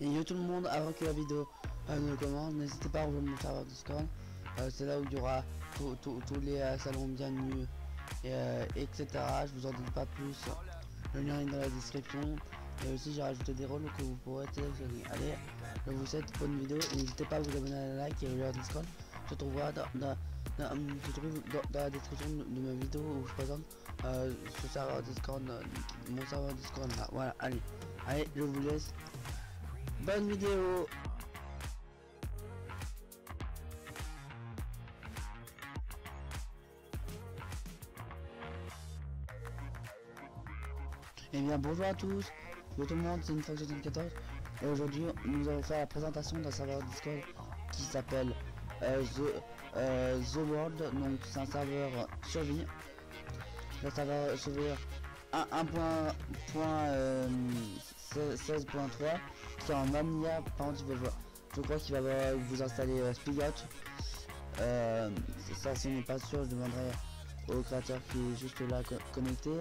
Et yo tout le monde, avant que la vidéo ne commence, n'hésitez pas à rejoindre mon serveur Discord. C'est là où il y aura tous les salons bienvenus, etc. Je vous en dis pas plus. Le lien est dans la description. Et aussi j'ai rajouté des rôles que vous pourrez sélectionner. Allez, je vous souhaite une bonne vidéo. Et n'hésitez pas à vous abonner à la like et au lien Discord. Se trouvera dans la description de ma vidéo où je présente ce serveur Discord, mon serveur Discord là. Voilà, allez, je vous laisse. Bonne vidéo. Et bien bonjour à tous, tout le monde, c'est une Fox 74 et aujourd'hui nous allons faire la présentation d'un serveur Discord qui s'appelle The World. Donc c'est un serveur survie. Le serveur survie 1.16.3 qui est en Mania. Par contre je crois qu'il va vous installer Spigot. Ça ce n'est pas sûr, je demanderai au créateur qui est juste là connecté.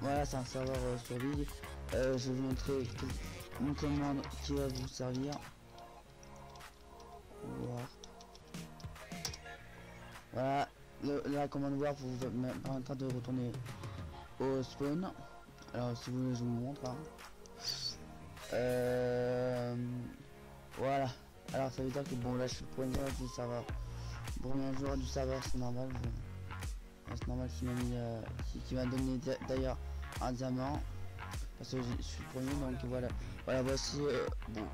Voilà, c'est un serveur survie. Je vais vous montrer une commande qui va vous servir. Voilà, la commande warp vous permettra de retourner au spawn. Alors si vous voulez je vous montre hein. Voilà, alors ça veut dire que bon là je suis le premier joueur du serveur. Premier joueur du serveur, c'est normal. C'est normal qu'il m'a mis qui m'a donné d'ailleurs un diamant parce que je suis le premier. Donc voilà voici bon.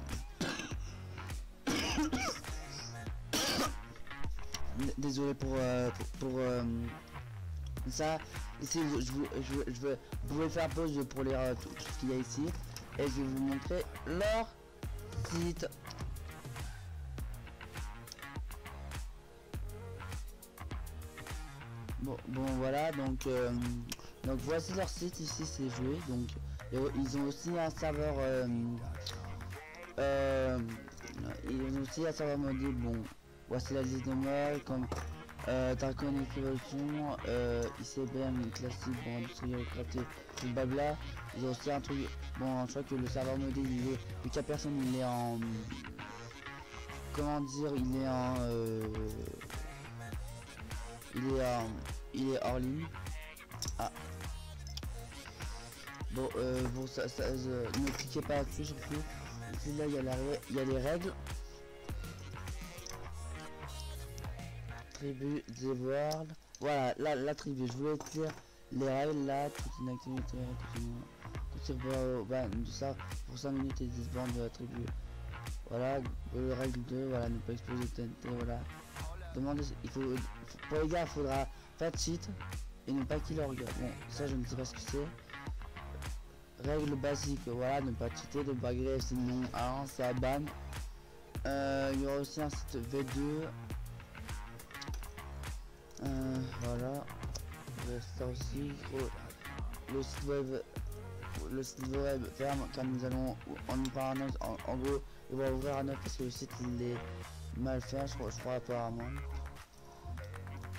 Désolé pour ça. Ici vous pouvez faire pause pour lire tout ce qu'il y a ici et je vais vous montrer leur site. Bon voilà, donc voici leur site. Ici c'est joué, donc ils ont aussi un serveur modé. Bon, voici la liste de modes comme Dragon Evolution, ICBM classique, bon industriel créatif, tout blabla. Ils ont aussi un truc, bon je crois que le serveur modé il est, vu qu'il y a personne, il est en, comment dire, il est hors ligne. Ah bon, ne cliquez pas là-dessus surtout. Ici là il y a les règles. Tribu The World. Voilà, la tribu, je voulais dire les règles là, toute une activité de ça pour 5 minutes et 10 bandes de la tribu. Voilà, règle 2, voilà, ne pas exploser TNT, voilà. Demandez, pour les gars, il faudra pas de cheat et ne pas kill orgue. Bon, ça je ne sais pas ce que c'est. Règle basique, voilà, ne pas cheater, ne pas griller, sinon ça ban. Il y aura aussi un site V2. Voilà, ça aussi, le site web ferme car nous allons en parler en gros. Il va ouvrir à neuf parce que le site il est mal fait, je crois apparemment.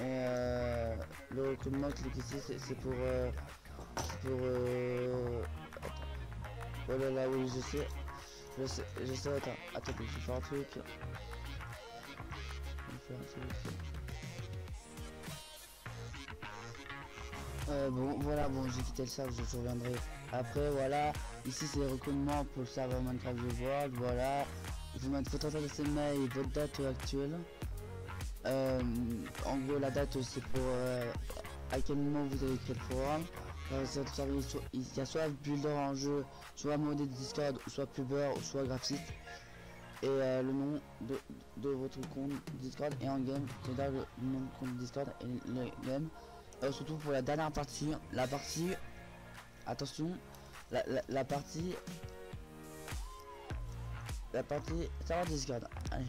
Et le recrutement clique ici, c'est pour voilà là oui je sais attends je vais faire un truc. Bon voilà, bon j'ai quitté le serveur, je reviendrai après. Voilà, ici c'est le recrutement pour le serveur Minecraft The World. Voilà, il faut mettre votre adresse mail et votre date actuelle. En gros la date c'est pour à quel moment vous avez créé le programme. Il y a soit builder en jeu, soit modé de Discord, soit pubeur, soit graphiste. Et le nom de votre compte Discord et en game, c'est-à-dire le nom de compte Discord et le game. Surtout pour la dernière partie, attention, la partie serveur Discord. Allez.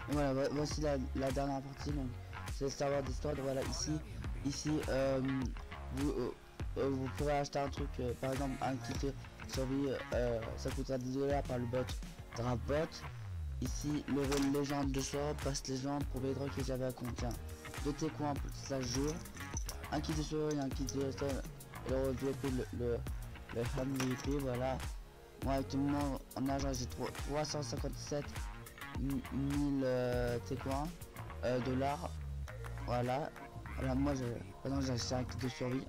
Et voilà, voici la dernière partie, donc c'est le serveur Discord. Voilà, ici vous pourrez acheter un truc, par exemple un kit survie, ça coûtera 10 $ par le bot Drapbot. Ici level légende de shop, passe légende pour les drogues que j'avais à contient de tes coins /jour, un kit de survie, un kit de sol, et le le MVP, voilà. Moi actuellement en argent j'ai 357 000 c'est quoi dollars. Voilà. Voilà, moi maintenant j'ai acheté un kit de survie.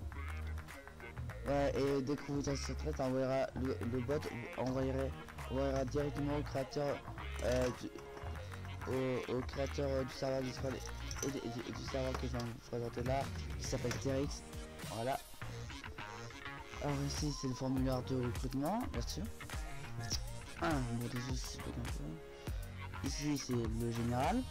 Ouais, et dès que vous achèterez, ça enverra le bot enverra directement au créateur au créateur du serveur Discord et du serveur que je viens de vous présenter là, qui s'appelle TRX. Voilà. Alors ici c'est le formulaire de recrutement, bien sûr. Ah, bon déjà c'est pas un peu. Ici c'est le général.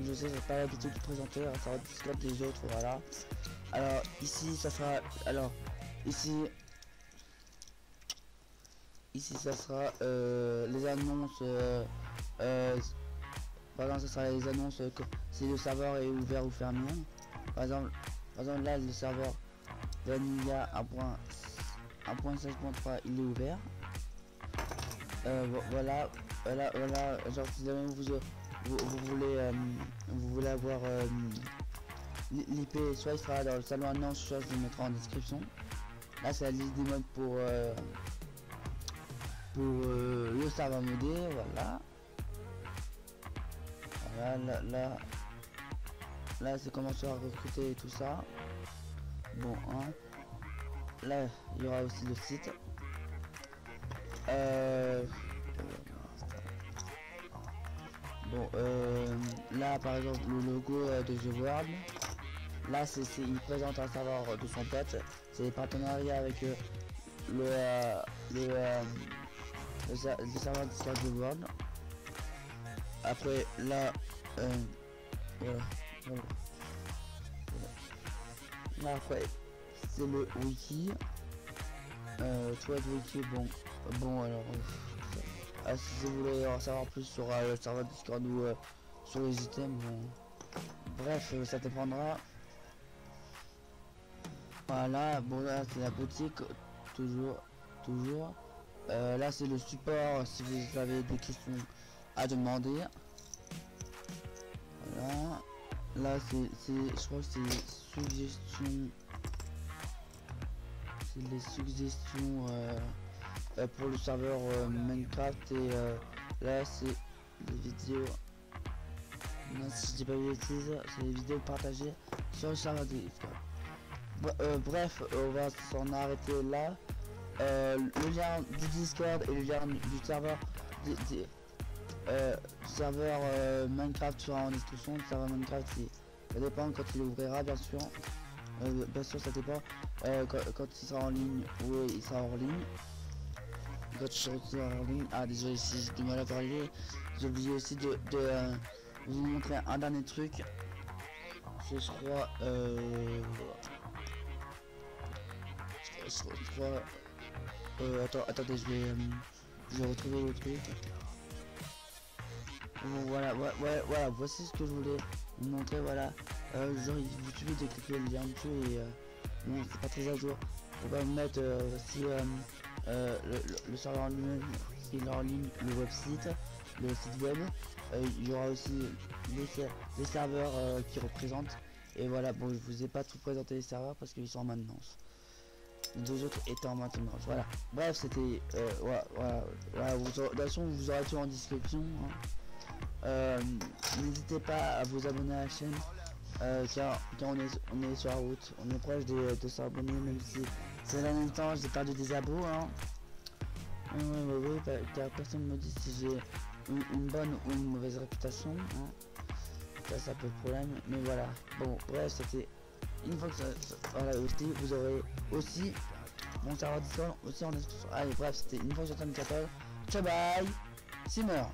Je sais, j'ai pas l'habitude de présenter, ça va Discord des autres, voilà. Alors ici ça sera, alors ici ça sera les annonces, par exemple ça sera les annonces que si le serveur est ouvert ou fermé. Par exemple là le serveur Vanilla 1.16.3 il est ouvert. Voilà, genre si jamais vous voulez avoir l'IP, soit il sera dans le salon annonce, soit je le mettrai en description. Là c'est la liste des modes pour le serveur modé, voilà. Voilà, là c'est comment tu vas recruter et tout ça. Bon, hein. Là il y aura aussi le site. Bon, là par exemple le logo de The World, là il présente un serveur de son pote, c'est des partenariats avec le serveur Discord The World. Après là, voilà. Là après c'est le wiki, Thread wiki, bon alors. Si vous voulez en savoir plus sur le serveur Discord ou sur les items, bon, bref, ça dépendra. Voilà, bon là c'est la boutique, toujours. Là c'est le support si vous avez des questions à demander. Voilà, là je crois que c'est les suggestions pour le serveur Minecraft, et là c'est les vidéos, non, si je dis pas de bêtises, c'est les vidéos partagées sur le serveur Discord. Bref, on va s'en arrêter là. Le lien du Discord et le lien du serveur Minecraft sera en description. Le serveur Minecraft ça dépend quand il ouvrira, bien sûr. Bien sûr ça dépend quand il sera en ligne, ou il sera hors ligne. Quand je serai en ligne. Ah désolé si j'ai du mal à parler. J'ai oublié aussi de vous montrer un dernier truc. Je crois attendez, je vais retrouver le truc. Bon, voilà, voilà, voici ce que je voulais vous montrer. Voilà, genre il suffit de cliquer le lien dessus et bon, c'est pas très à jour. On va mettre aussi le serveur en ligne, il est en ligne, le site web. Il y aura aussi les serveurs qui représentent. Et voilà, bon, je vous ai pas tout présenté les serveurs parce qu'ils sont en maintenance. Les deux autres étaient en maintenance. Voilà. Bref, c'était voilà. De toute façon, vous aurez tout en description. Hein. N'hésitez pas à vous abonner à la chaîne. Car on est sur la route. On est proche de s'abonner, même si ces derniers temps j'ai perdu des abos. Hein. Oui, car personne me dit si j'ai une bonne ou une mauvaise réputation. Hein. Ça peut problème. Mais voilà. Bon, bref, c'était. Une fois que voilà, aussi, vous aurez aussi mon serveur Discord aussi en description. Allez, bref, c'était une fois que j'entends une catalogue. Ciao, bye, Simmer.